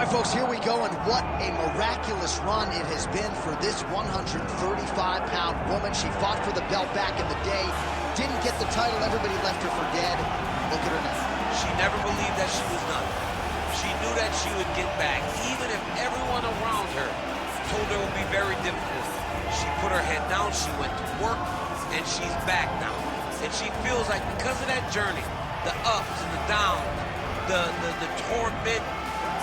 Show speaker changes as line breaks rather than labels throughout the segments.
right, folks, here we go, and what a miraculous run it has been for this 135-pound woman. She fought for the belt back in the day, didn't get the title, everybody left her for dead. Look at her now.
She never believed that she was done. She knew that she would get back, even if everyone around her told her it would be very difficult. She put her head down, she went to work, and she's back now. And she feels like because of that journey, the ups and the downs, the torment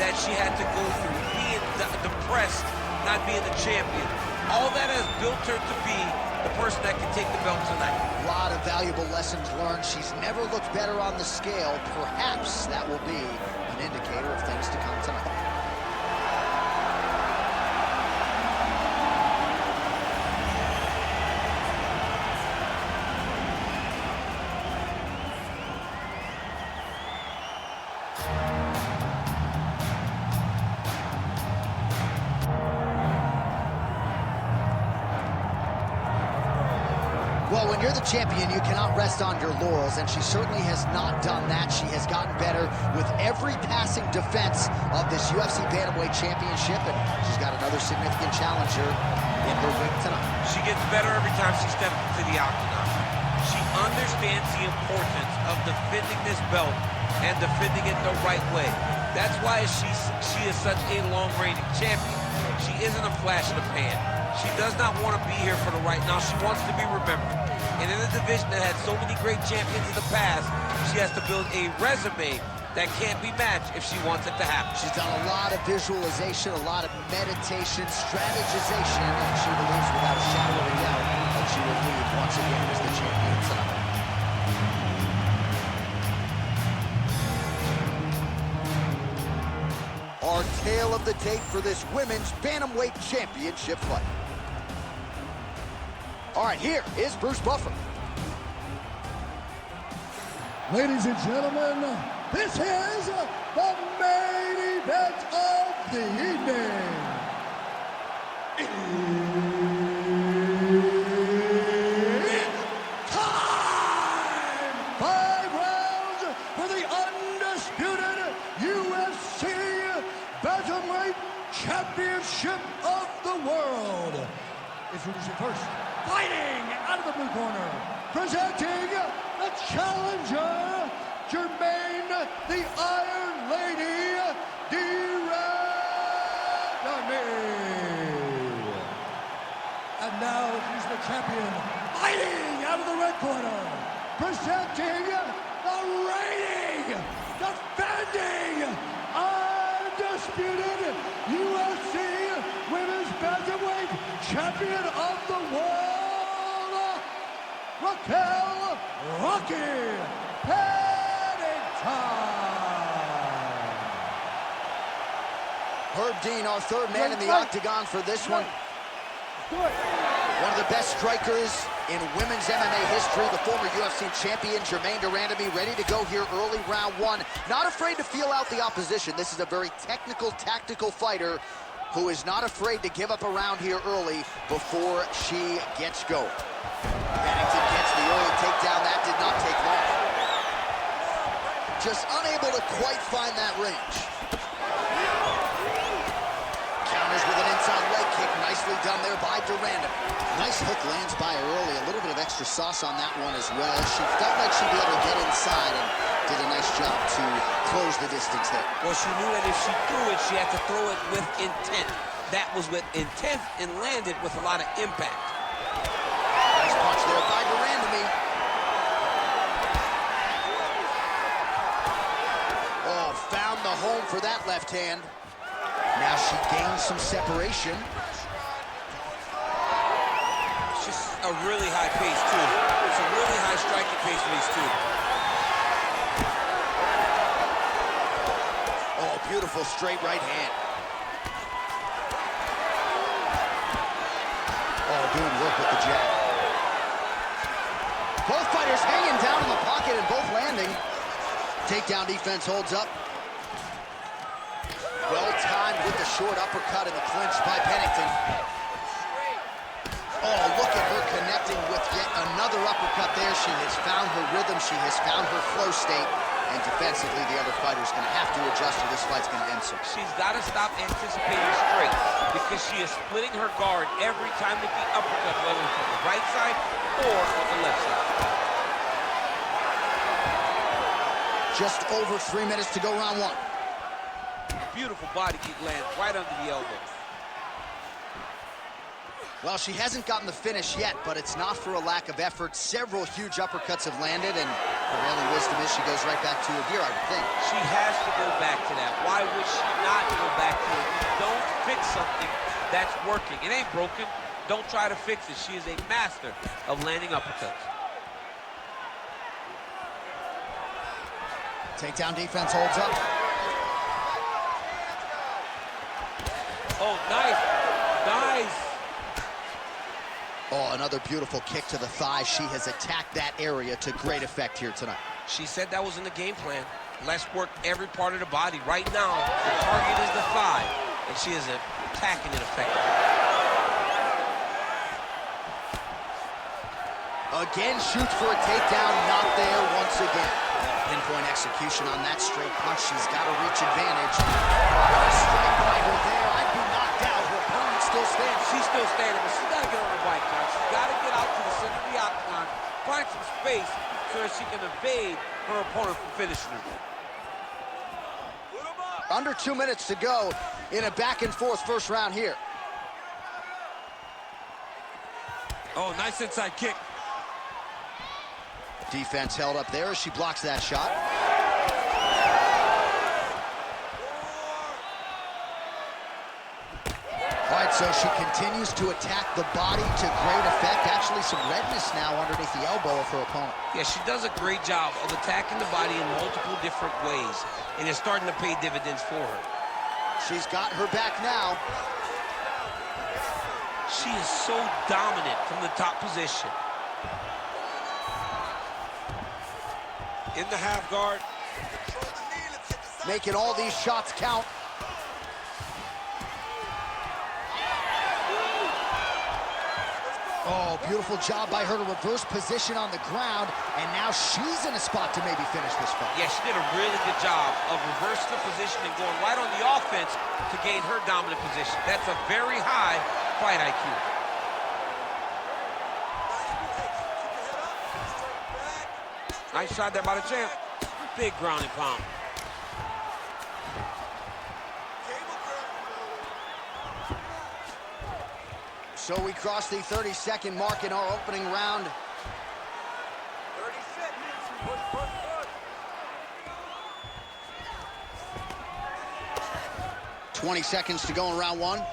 that she had to go through, being depressed, not being the champion, all that has built her to be the person that can take the belt tonight.
A lot of valuable lessons learned. She's never looked better on the scale. Perhaps that will be an indicator of things to come tonight. Well, when you're the champion, you cannot rest on your laurels, and she certainly has not done that. She has gotten better with every passing defense of this UFC Bantamweight Championship, and she's got another significant challenger in her wing tonight.
She gets better every time she steps into the octagon. She understands the importance of defending this belt and defending it the right way. That's why she is such a long-reigning champion. She isn't a flash in the pan. She does not want to be here for the right now. She wants to be remembered. And in a division that had so many great champions in the past, she has to build a resume that can't be matched if she wants it to happen.
She's done a lot of visualization, a lot of meditation, strategization, and she believes without a shadow of a doubt that she will lead once again as the champion tonight. Our tale of the tape for this women's Bantamweight Championship fight. All right, here is Bruce Buffer.
Ladies and gentlemen, this is the main event of the evening. It's time! 5 rounds for the undisputed UFC Bantamweight Championship of the world. Introducing first, fighting out of the blue corner, presenting the challenger, Germaine, the Iron Lady, Randamie. And now he's the champion, fighting out of the red corner, presenting the reigning, defending, undisputed UFC Women's Bantamweight Champion of the world, Raquel Pennington.
Herb Dean, our third man in the octagon for this one. One of the best strikers in women's MMA history, the former UFC champion, Germaine Randamie, ready to go here early round one. Not afraid to feel out the opposition. This is a very technical, tactical fighter who is not afraid to give up a round here early before she gets going. Pennington gets the early takedown. That did not take long. Just unable to quite find that range. Counters with an inside leg kick. Nicely done there by Randamie. Nice hook lands by her early. A little bit of extra sauce on that one as well. She felt like she'd be able to get inside and did a nice job to close the distance there.
Well, she knew that if she threw it, she had to throw it with intent. That was with intent and landed with a lot of impact.
Nice punch there by Randamie. Oh, found the home for that left hand. Now she gains some separation.
It's just a really high pace, too. It's a really high striking pace for these two.
Oh, beautiful straight right hand. Oh, doing work with the jab. Both fighters hanging down in the pocket and both landing. Takedown defense holds up. Well timed with the short uppercut in the clinch by Pennington. Oh, look at her connecting with yet another uppercut there. She has found her rhythm. She has found her flow state. And defensively, the other fighter's going to have to adjust or this fight's going to end soon.
She's got to stop anticipating straight because she is splitting her guard every time with the uppercut, whether it's on the right side or on the left side.
Just over 3 minutes to go, round one.
Beautiful body kick lands right under the elbow.
Well, she hasn't gotten the finish yet, but it's not for a lack of effort. Several huge uppercuts have landed, and prevailing wisdom is she goes right back to it here, I would think.
She has to go back to that. Why would she not go back to it? You don't fix something that's working. It ain't broken. Don't try to fix it. She is a master of landing uppercuts.
Takedown defense holds up.
Oh, nice. Nice.
Oh, another beautiful kick to the thigh. She has attacked that area to great effect here tonight.
She said that was in the game plan. Let's work every part of the body. Right now, the target is the thigh, and she is attacking it effectively.
Again, shoots for a takedown, not there once again. Pinpoint execution on that straight punch. She's got a reach advantage. A strike by her there. I'd be knocked out. Her opponent still stands.
She's still standing, but she's got to get on her bike, John. She's got to get out to the center of the octagon, find some space so that she can evade her opponent from finishing her.
Under 2 minutes to go in a back-and-forth first round here.
Oh, nice inside kick.
Defense held up there as she blocks that shot. All right, so she continues to attack the body to great effect. Actually, some redness now underneath the elbow of her opponent.
Yeah, she does a great job of attacking the body in multiple different ways, and it's starting to pay dividends for her.
She's got her back now.
She is so dominant from the top position. In the half guard.
Making all these shots count. Oh, beautiful job by her to reverse position on the ground, and now she's in a spot to maybe finish this fight.
Yeah, she did a really good job of reversing the position and going right on the offense to gain her dominant position. That's a very high fight IQ. Nice shot there by the champ. Big ground and pound.
So we cross the 30-second mark in our opening round.
30 seconds.
20 seconds to go in round one.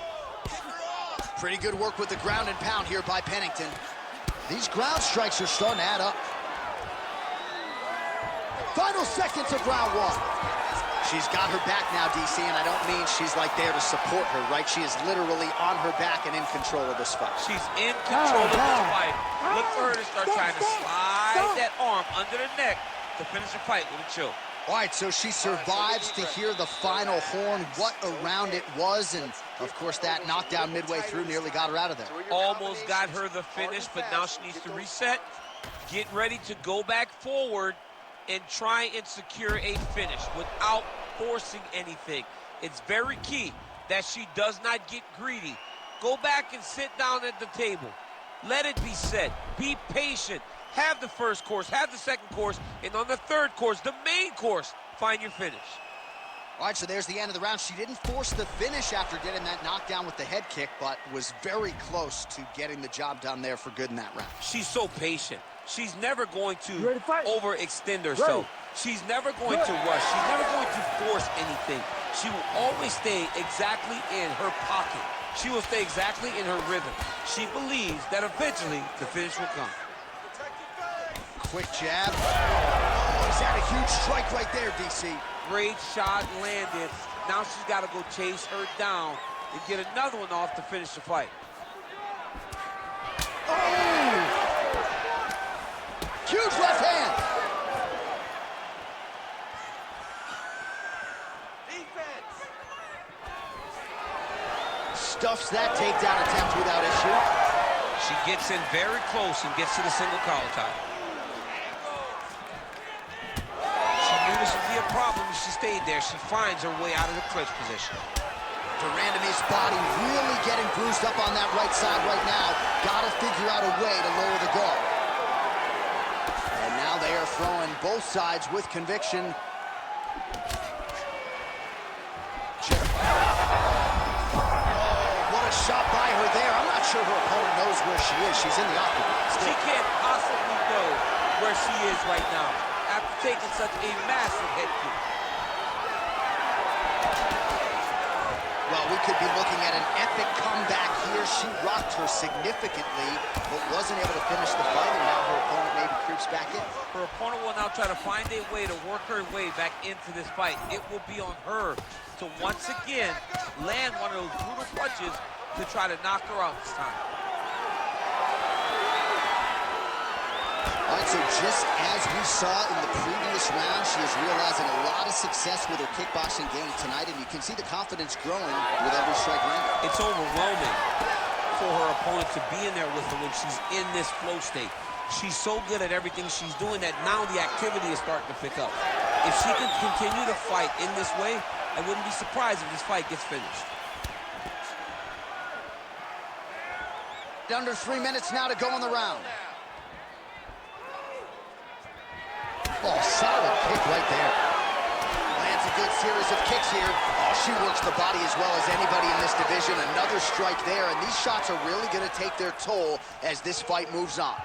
Pretty good work with the ground and pound here by Pennington. These ground strikes are starting to add up. Final seconds of round one. She's got her back now, DC, and I don't mean she's like there to support her, right? She is literally on her back and in control of this fight.
She's in control of this fight. Look for her to start trying to slide that arm under the neck to finish the fight with a choke.
All right, so she survives to hear the final horn. What a round it was, and of course that knockdown midway through nearly got her out of there.
Almost got her the finish, but now she needs to reset, get ready to go back forward, and try and secure a finish without forcing anything. It's very key that she does not get greedy. Go back and sit down at the table. Let it be said. Be patient. Have the first course, have the second course, and on the third course, the main course, find your finish.
All right, so there's the end of the round. She didn't force the finish after getting that knockdown with the head kick, but was very close to getting the job done there for good in that round.
She's so patient. She's never going to overextend herself. She's never going to rush. She's never going to force anything. She will always stay exactly in her pocket. She will stay exactly in her rhythm. She believes that eventually the finish will come.
Quick jab. Oh, he's had a huge strike right there, DC.
Great shot landed. Now she's got to go chase her down and get another one off to finish the fight.
Oh! Huge left hand.
Defense.
Stuffs that takedown attempt without issue.
She gets in very close and gets to the single collar tie. She knew this would be a problem if she stayed there. She finds her way out of the clinch position.
Randamie's body really getting bruised up on that right side right now. Gotta figure out a way to lower the guard. And now they are throwing both sides with conviction. What a shot by her there. I'm not sure her opponent knows where she is. She's in the octagon.
She can't possibly know where she is right now after taking such a massive head kick.
Well, we could be looking at an epic comeback here. She rocked her significantly, but wasn't able to finish the fight, and now her opponent maybe creeps back in.
Her opponent will now try to find a way to work her way back into this fight. It will be on her to once again land one of those brutal punches to try to knock her out this time.
All right, so just as we saw in the previous round, she is realizing a lot of success with her kickboxing game tonight, and you can see the confidence growing with every strike landed.
It's overwhelming for her opponent to be in there with her when she's in this flow state. She's so good at everything she's doing that now the activity is starting to pick up. If she can continue to fight in this way, I wouldn't be surprised if this fight gets finished.
Under 3 minutes now to go in the round. Oh, solid kick right there. Lands a good series of kicks here. Oh, she works the body as well as anybody in this division. Another strike there, and these shots are really going to take their toll as this fight moves on.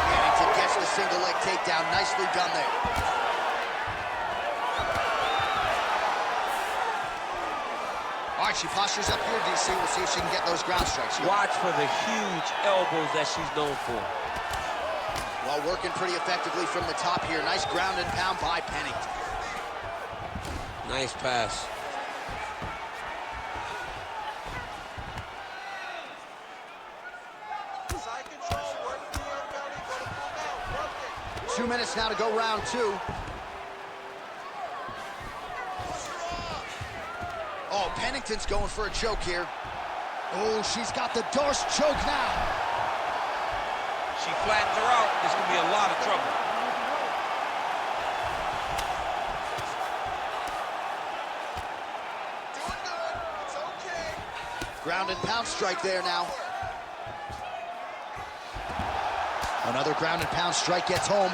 Pennington gets the single leg takedown. Nicely done there. All right, she postures up here, DC. We'll see if she can get those ground strikes here.
Watch for the huge elbows that she's known for.
Well, working pretty effectively from the top here. Nice ground and pound by Pennington.
Nice pass.
Side control, work the belly, go to pull down, work it.
2 minutes now to go round two. Oh, Pennington's going for a choke here. Oh, she's got the Dorse choke now.
She flattens her out. This could be a lot of trouble.
Doing good, it's okay.
Ground and pound strike there now. Another ground and pound strike gets home.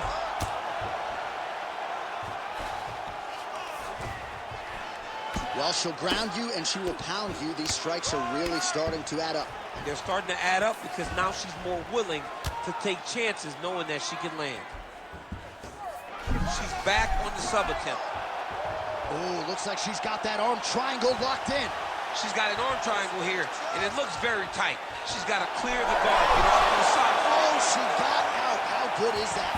Well, she'll ground you and she will pound you. These strikes are really starting to add up.
They're starting to add up because now she's more willing to take chances knowing that she can land. She's back on the sub attempt.
Oh, looks like she's got that arm triangle locked in.
She's got an arm triangle here, and it looks very tight. She's got to clear the guard, get off to the side.
Oh, she got out. How good is that?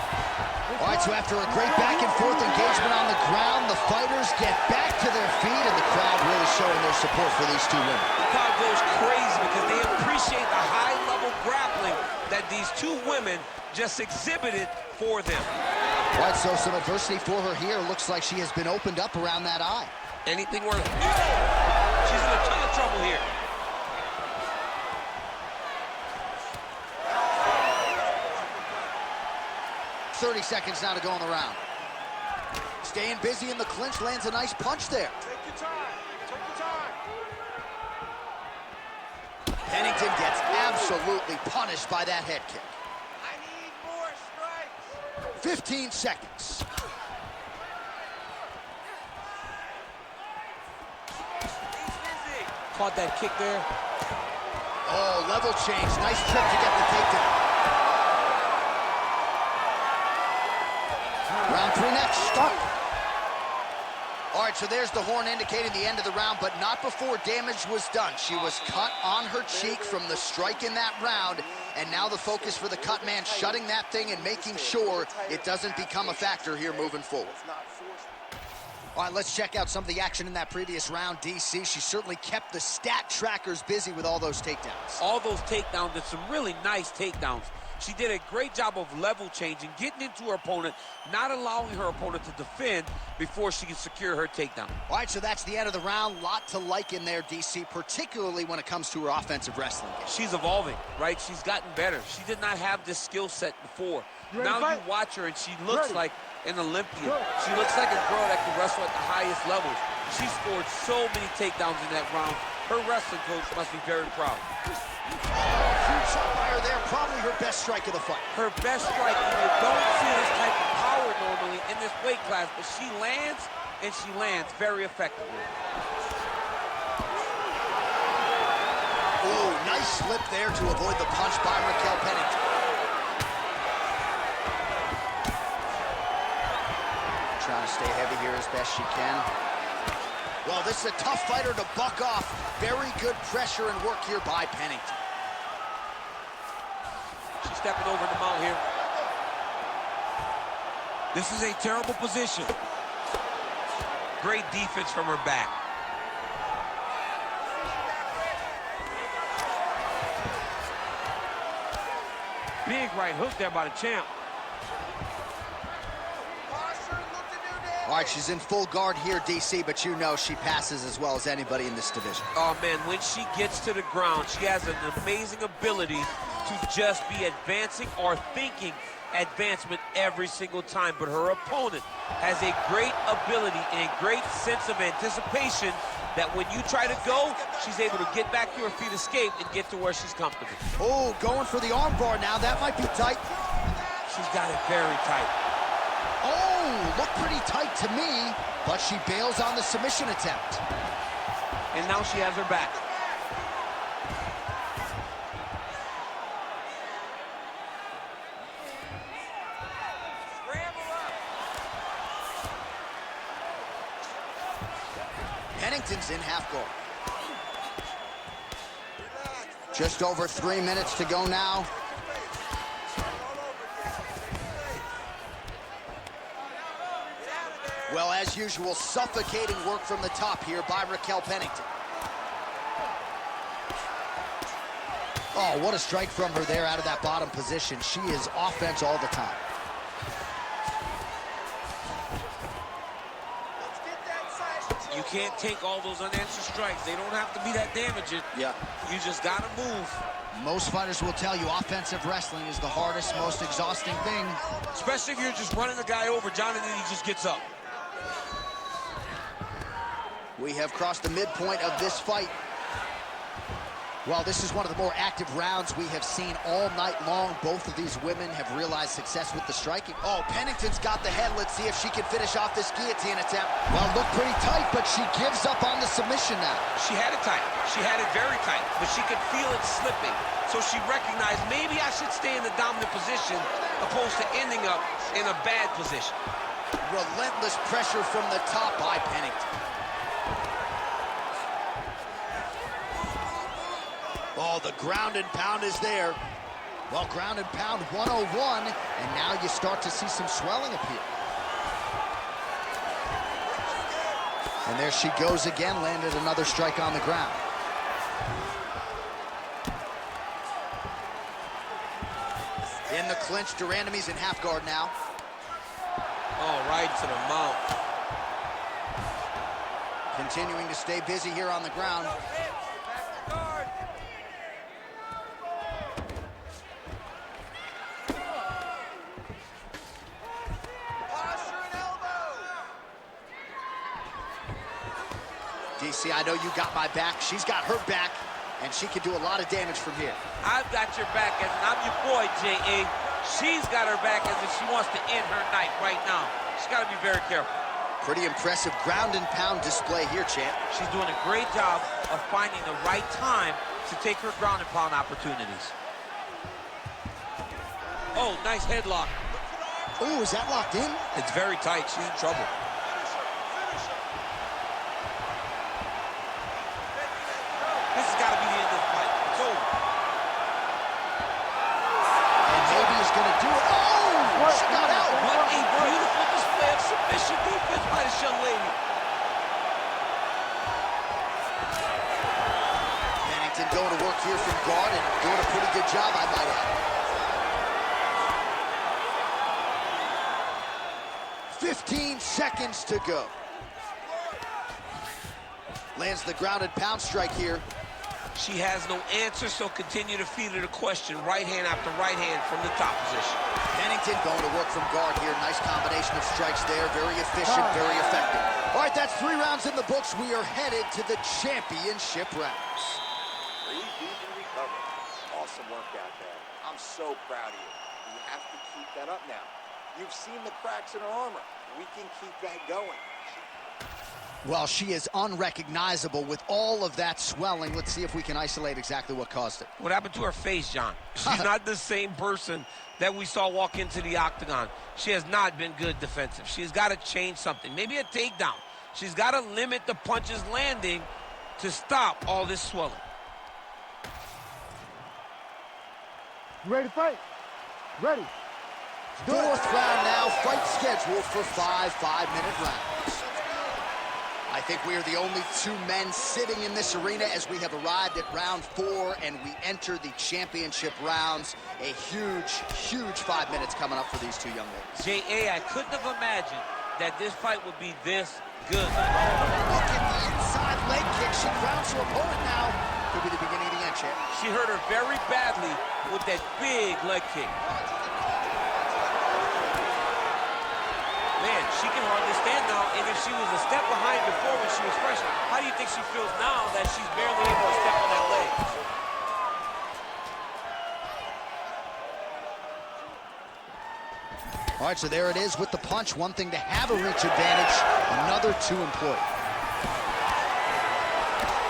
All right, so after a great back-and-forth engagement on the ground, the fighters get back to their feet, and the crowd really showing their support for these two women.
The crowd goes crazy because they appreciate the high-level grappling that these two women just exhibited for them.
All right, so some adversity for her here. Looks like she has been opened up around that eye.
Anything worth it. She's in a ton of trouble here.
.30 seconds now to go in the round. Staying busy in the clinch, lands a nice punch there.
Take your time, take your time.
Pennington gets absolutely punished by that head kick.
I need more strikes.
15 seconds.
He's busy.
Caught that kick there.
Oh, level change. Nice trick to get the takedown. Round three next. Start. All right, so there's the horn indicating the end of the round, but not before damage was done. She was cut on her cheek from the strike in that round, and now the focus for the cut man shutting that thing and making sure it doesn't become a factor here moving forward. All right, let's check out some of the action in that previous round, DC. She certainly kept the stat trackers busy with all those takedowns.
All those takedowns, and some really nice takedowns. She did a great job of level changing, getting into her opponent, not allowing her opponent to defend before she can secure her takedown.
All right, so that's the end of the round. Lot to like in there, DC, particularly when it comes to her offensive wrestling game.
She's evolving, right? She's gotten better. She did not have this skill set before. Now you watch her, and she looks like an Olympian. She looks like a girl that can wrestle at the highest levels. She scored so many takedowns in that round. Her wrestling coach must be very proud.
Huge shot by her there, probably her best strike of the fight.
Her best strike, you don't see this type of power normally in this weight class, but she lands, and she lands very effectively.
Ooh, nice slip there to avoid the punch by Raquel Pennington. Trying to stay heavy here as best she can. Well, this is a tough fighter to buck off. Very good pressure and work here by Pennington.
She's stepping over the mount here. This is a terrible position. Great defense from her back. Big right hook there by the champ.
All right, she's in full guard here, DC, but you know she passes as well as anybody in this division.
Oh, man, when she gets to the ground, she has an amazing ability to just be advancing or thinking advancement every single time. But her opponent has a great ability and a great sense of anticipation that when you try to go, she's able to get back to her feet, escape, and get to where she's comfortable.
Oh, going for the arm bar now. That might be tight.
She's got it very tight.
Oh, looked pretty tight to me, but she bails on the submission attempt.
And now she has her back.
Pennington's in half guard. Just over 3 minutes to go now. Well, as usual, suffocating work from the top here by Raquel Pennington. Oh, what a strike from her there out of that bottom position. She is offense all the time.
You can't take all those unanswered strikes. They don't have to be that damaging.
Yeah.
You just got to move.
Most fighters will tell you offensive wrestling is the hardest, most exhausting thing.
Especially if you're just running the guy over, John, and then he just gets up.
We have crossed the midpoint of this fight. Well, this is one of the more active rounds we have seen all night long. Both of these women have realized success with the striking. Oh, Pennington's got the head. Let's see if she can finish off this guillotine attempt. Well, looked pretty tight, but she gives up on the submission now.
She had it tight. She had it very tight, but she could feel it slipping. So she recognized maybe I should stay in the dominant position opposed to ending up in a bad position.
Relentless pressure from the top by Pennington. Oh, the ground and pound is there. Well, ground and pound 101, and now you start to see some swelling appear. And there she goes again, landed another strike on the ground. In the clinch, Randamie's in half guard now.
Oh, right to the mount.
Continuing to stay busy here on the ground. DC, I know you got my back. She's got her back, and she can do a lot of damage from here.
I've got your back, and I'm your boy, J.A. She's got her back as if she wants to end her night right now. She's got to be very careful.
Pretty impressive ground and pound display here, champ.
She's doing a great job of finding the right time to take her ground and pound opportunities. Oh, nice headlock.
Ooh, is that locked in?
It's very tight. She's in trouble. This has got to be the end of the fight. It's over.
And maybe he's going to do it. Oh, she got out.
What a beautiful display of submission defense by this young lady.
Pennington going to work here from guard and doing a pretty good job, I might add. 15 seconds to go. Lands the ground and pound strike here.
She has no answer, so continue to feed her the question, right hand after right hand from the top position.
Pennington going to work from guard here. Nice combination of strikes there. Very efficient, very effective. All right, that's 3 rounds in the books. We are headed to the championship rounds.
Breathe deep and recover. Awesome work out there. I'm so proud of you. You have to keep that up now. You've seen the cracks in her armor. We can keep that going.
Well, she is unrecognizable with all of that swelling. Let's see if we can isolate exactly what caused it.
What happened to her face, John? She's not the same person that we saw walk into the octagon. She has not been good defensive. She's got to change something. Maybe a takedown. She's got to limit the punches landing to stop all this swelling.
You ready to fight? Ready.
4th round now. Fight scheduled for 5 5-minute rounds. I think we are the only 2 men sitting in this arena as we have arrived at round 4 and we enter the championship rounds. A huge, huge 5 minutes coming up for these 2 young ladies.
J.A., I couldn't have imagined that this fight would be this good.
Look at the inside leg kick. She grounds her opponent now. Could be the beginning of the end, champ.
She hurt her very badly with that big leg kick. Man, she can hardly stand now, and if she was a step behind before when she was fresh, how do you think she feels now that she's barely able to step on that leg?
All right, so there it is with the punch. One thing to have a reach advantage, another to employ.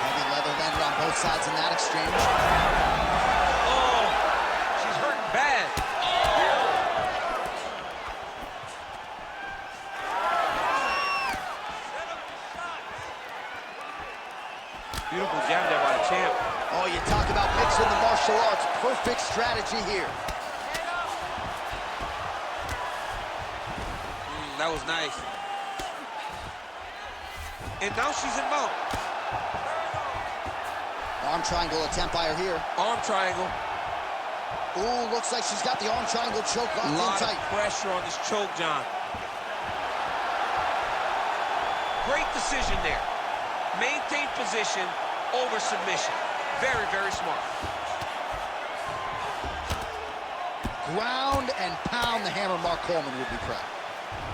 Heavy leather landed on both sides in that exchange.
Oh, she's hurting bad. Beautiful jab there by the champ.
Oh, you talk about mixing the martial arts. Perfect strategy here.
That was nice. And now she's in mount.
Arm triangle attempt by her here.
Arm triangle.
Ooh, looks like she's got the arm triangle choke locked in
A lot
tight.
of pressure on this choke, John. Great decision there. Maintain position over submission. Very, very smart.
Ground and pound the hammer. Mark Coleman would be proud.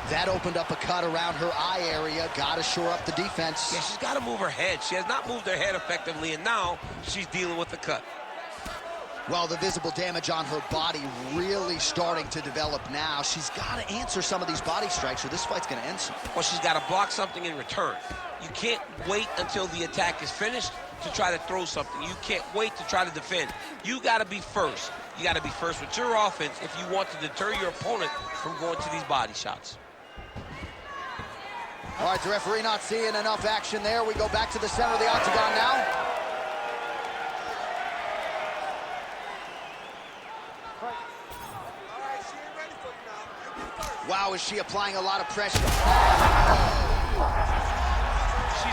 That opened up a cut around her eye area. Got to shore up the defense.
Yeah, she's got to move her head. She has not moved her head effectively, and now she's dealing with the cut.
Well, the visible damage on her body really starting to develop now. She's got to answer some of these body strikes or this fight's going to end soon.
Well, she's got to block something in return. You can't wait until the attack is finished to try to throw something. You can't wait to try to defend. You got to be first. You got to be first with your offense if you want to deter your opponent from going to these body shots.
All right, the referee not seeing enough action there. We go back to the center of the octagon now. Wow, is she applying a lot of pressure?
She's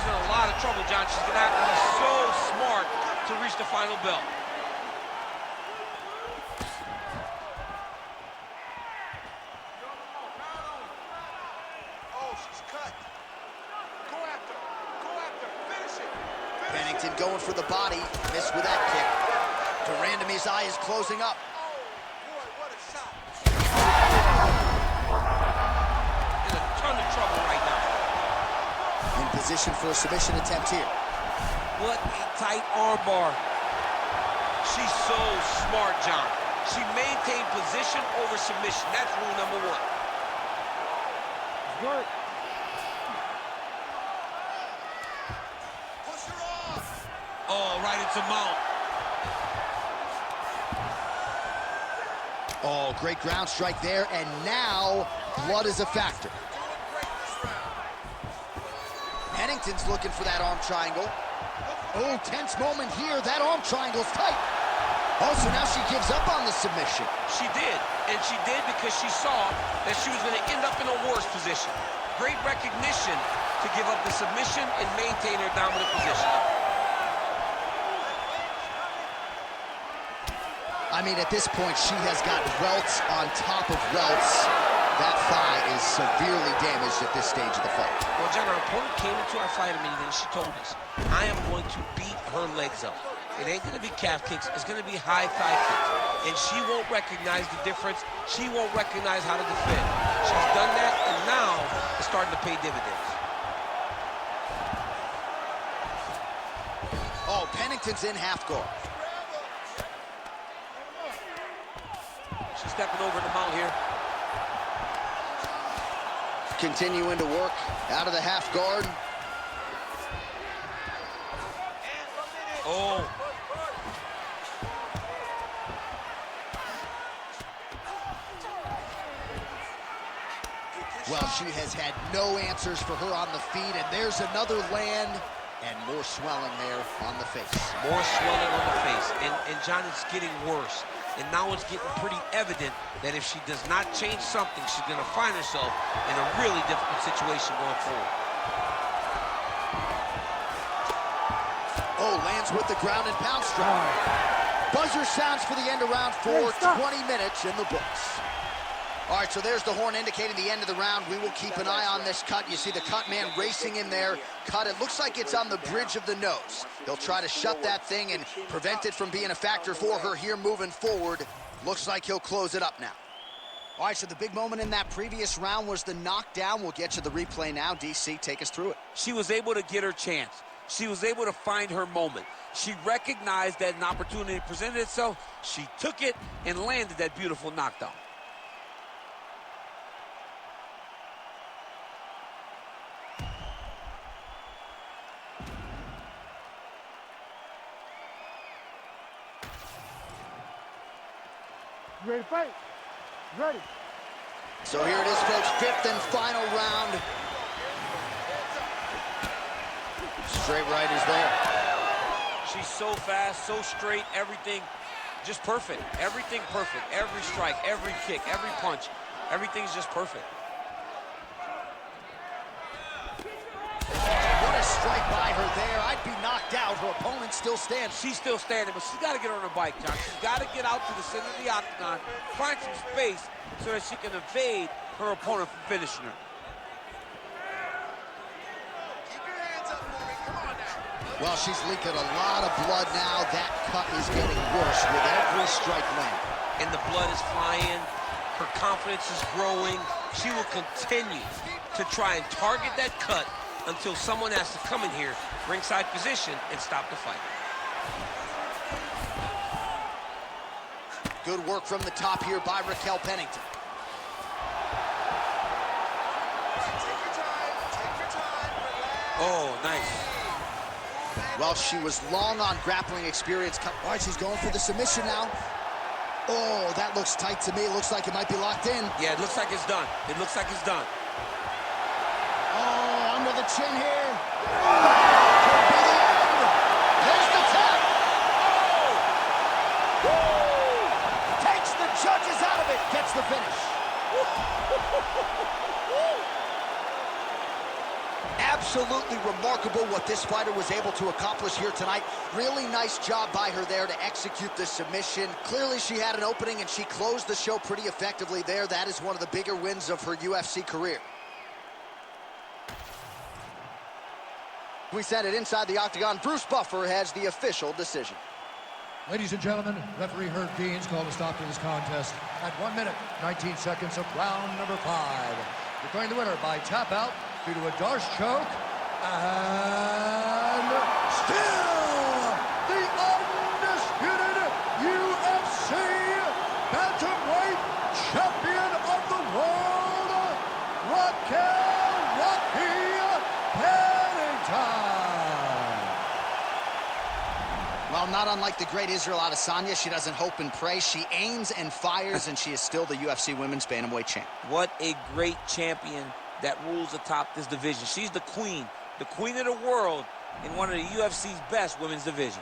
in a lot of trouble, John. She's going to have to be so smart to reach the final bell.
Oh, she's cut. Go after. Go after. Finish it.
Pennington going for the body. Missed with that kick. Randamie's eye is closing up.
Oh, boy, what a shot.
In a ton of trouble right now.
In position for a submission attempt here.
What a tight armbar. She's so smart, John. She maintained position over submission. That's rule number 1.
Work.
Push her off.
Oh, right into mount.
Oh, great ground strike there, and now blood is a factor. Pennington's looking for that arm triangle. Oh, tense moment here. That arm triangle's tight. Oh, so now she gives up on the submission.
She did, and she did because she saw that she was going to end up in a worse position. Great recognition to give up the submission and maintain her dominant position.
I mean, at this point, she has got welts on top of welts. That thigh is severely damaged at this stage of the fight.
Well, John, our opponent came into our fight immediately and she told us, I am going to beat her legs up. It ain't gonna be calf kicks, it's gonna be high thigh kicks. And she won't recognize the difference. She won't recognize how to defend. She's done that, and now it's starting to pay dividends.
Oh, Pennington's in half guard.
She's stepping over the mount here.
Continuing to work out of the half guard.
Oh.
Well, she has had no answers for her on the feet, and there's another land, and more swelling there on the face.
More swelling on the face, and John, it's getting worse. And now it's getting pretty evident that if she does not change something, she's going to find herself in a really difficult situation going forward.
Oh, lands with the ground and pound strike. Buzzer sounds for the end of round 4, 20 minutes in the books. All right, so there's the horn indicating the end of the round. We will keep an eye on this cut. You see the cut man racing in there. Cut, it looks like it's on the bridge of the nose. He'll try to shut that thing and prevent it from being a factor for her here moving forward. Looks like he'll close it up now. All right, so the big moment in that previous round was the knockdown. We'll get you the replay now. DC, take us through it.
She was able to get her chance. She was able to find her moment. She recognized that an opportunity presented itself. She took it and landed that beautiful knockdown.
You ready to fight? Ready.
So here it is, folks, 5th and final round. Straight right is there.
She's so fast, so straight, everything just perfect. Everything perfect. Every strike, every kick, every punch, everything's just perfect.
What a strike by her there. I'd be knocked out. Her opponent still stands.
She's still standing, but she's got to get on her bike, John. She's got to get out to the center of the octagon, find some space so that she can evade her opponent from finishing her.
Well, she's leaking a lot of blood now. That cut is getting worse with every strike landed.
And the blood is flying. Her confidence is growing. She will continue to try and target that cut until someone has to come in here, ringside position, and stop the fight.
Good work from the top here by Raquel Pennington.
Oh, nice.
Well, she was long on grappling experience. All right, she's going for the submission now. Oh, that looks tight to me. It looks like it might be locked in.
Yeah, it looks like it's done. It looks like it's done.
Oh, under the chin here. Could be the end. There's the tap. Oh! Takes the judges out of it. Gets the finish. Absolutely remarkable what this fighter was able to accomplish here tonight. Really nice job by her there to execute the submission. Clearly she had an opening and she closed the show pretty effectively there. That is one of the bigger wins of her UFC career. We send it inside the octagon. Bruce Buffer has the official decision.
Ladies and gentlemen, referee Herb Dean's called a stop to this contest at 1 minute, 19 seconds of round number 5. Declaring the winner by tap out due to a Darce choke, and still the undisputed UFC bantamweight champion of the world, Raquel Pennington.
Well, not unlike the great Israel Adesanya, she doesn't hope and pray. She aims and fires, and she is still the UFC Women's Bantamweight champ.
What a great champion that rules atop this division. She's the queen of the world in one of the UFC's best women's divisions.